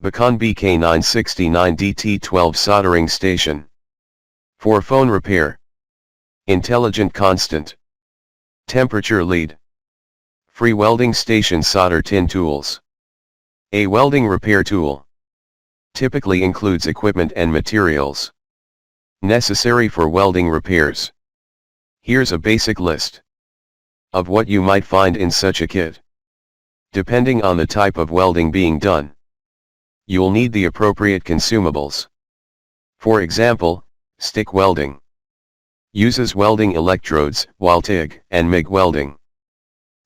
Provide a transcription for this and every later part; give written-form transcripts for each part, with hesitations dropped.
Bakon BK969DT12 Soldering Station. For phone repair. Intelligent constant. Temperature lead. Free welding station solder tin tools. A welding repair tool. Typically includes equipment and materials necessary for welding repairs. Here's a basic list of what you might find in such a kit. Depending on the type of welding being done, you'll need the appropriate consumables. For example, stick welding uses welding electrodes, while TIG and MIG welding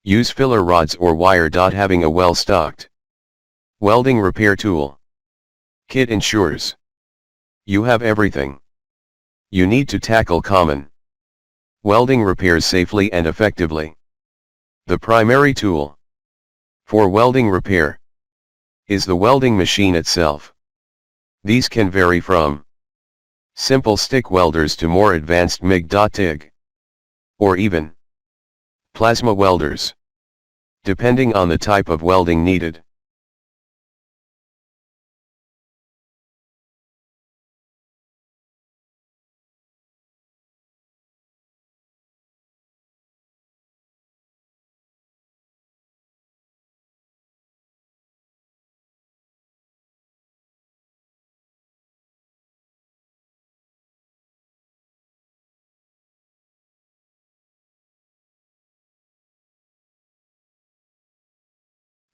use filler rods or wire. Having a well-stocked welding repair tool kit ensures you have everything you need to tackle common welding repairs safely and effectively. The primary tool for welding repair is the welding machine itself. These can vary from simple stick welders to more advanced MIG.TIG, or even plasma welders, depending on the type of welding needed.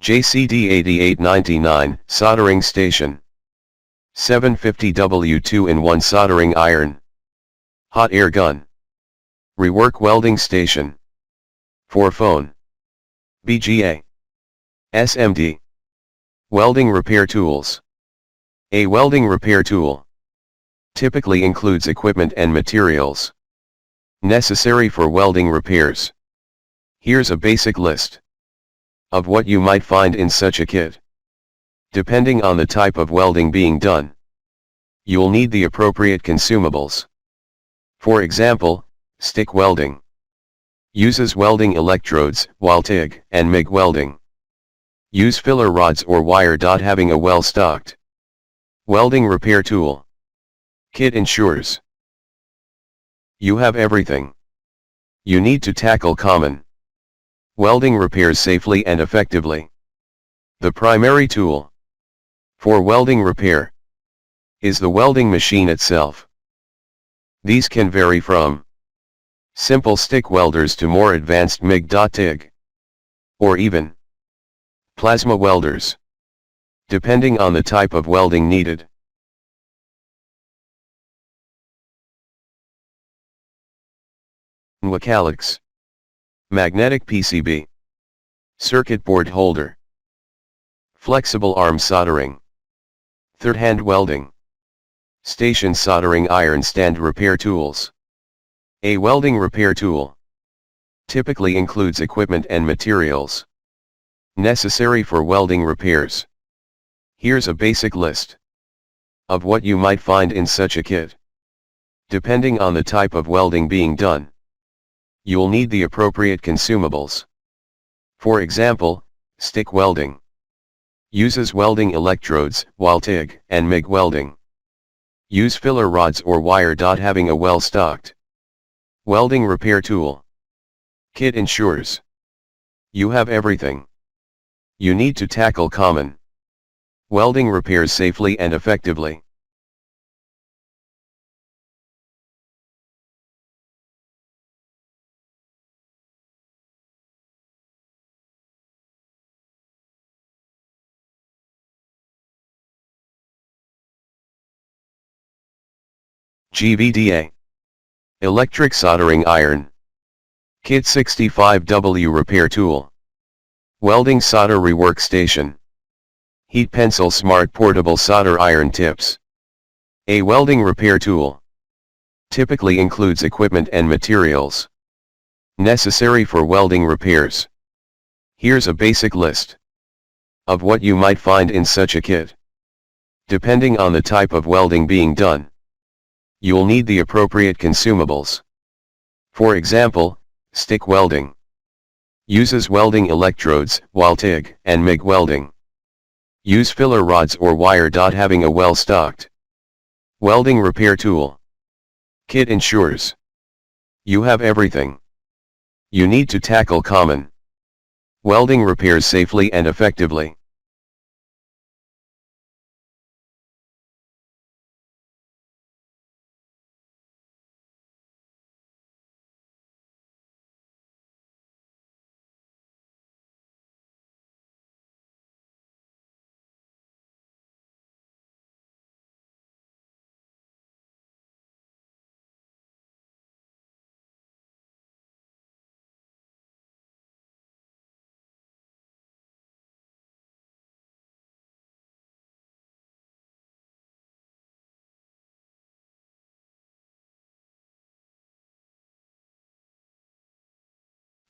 JCD8899 Soldering Station. 750W 2-in-1 Soldering Iron. Hot Air Gun. Rework Welding Station. For phone. BGA. SMD. Welding Repair Tools. A welding repair tool typically includes equipment and materials necessary for welding repairs. Here's a basic list of what you might find in such a kit. Depending on the type of welding being done, you'll need the appropriate consumables. For example, stick welding uses welding electrodes, while TIG and MIG welding use filler rods or wire. Having a well-stocked welding repair tool kit ensures you have everything you need to tackle common welding repairs safely and effectively. The primary tool for welding repair is the welding machine itself. These can vary from simple stick welders to more advanced MIG.TIG, or even plasma welders, depending on the type of welding needed. NEWACALOX. Magnetic PCB. Circuit board holder. Flexible arm soldering. Third-hand welding. Station soldering iron stand repair tools. A welding repair tool typically includes equipment and materials necessary for welding repairs. Here's a basic list of what you might find in such a kit. Depending on the type of welding being done, you'll need the appropriate consumables. For example, stick welding uses welding electrodes, while TIG and MIG welding use filler rods or wire. Having a well-stocked welding repair tool kit ensures you have everything you need to tackle common welding repairs safely and effectively. GVDA. Electric Soldering Iron. Kit 65W Repair Tool. Welding Solder Rework Station. Heat Pencil Smart Portable Solder Iron Tips. A welding repair tool typically includes equipment and materials necessary for welding repairs. Here's a basic list of what you might find in such a kit. Depending on the type of welding being done, you'll need the appropriate consumables. For example, stick welding uses welding electrodes, while TIG and MIG welding Use filler rods or wire. Having a well-stocked welding repair tool kit ensures you have everything you need to tackle common welding repairs safely and effectively.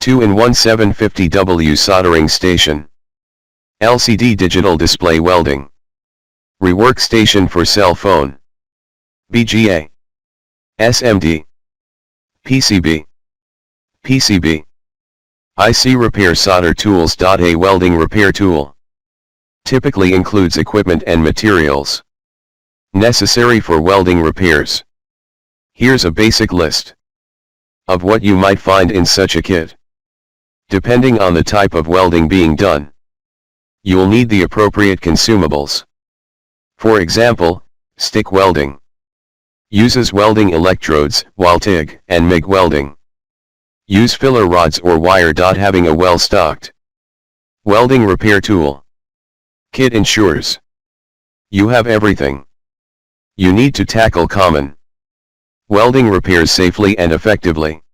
Two-in-one 750W soldering station. LCD digital display welding. Rework station for cell phone. BGA. SMD. PCB. PCB. IC repair solder tools. A welding repair tool typically includes equipment and materials necessary for welding repairs. Here's a basic list of what you might find in such a kit. Depending on the type of welding being done, you'll need the appropriate consumables. For example, stick welding uses welding electrodes, while TIG and MIG welding use filler rods or wire. Having a well-stocked welding repair tool kit ensures you have everything you need to tackle common welding repairs safely and effectively.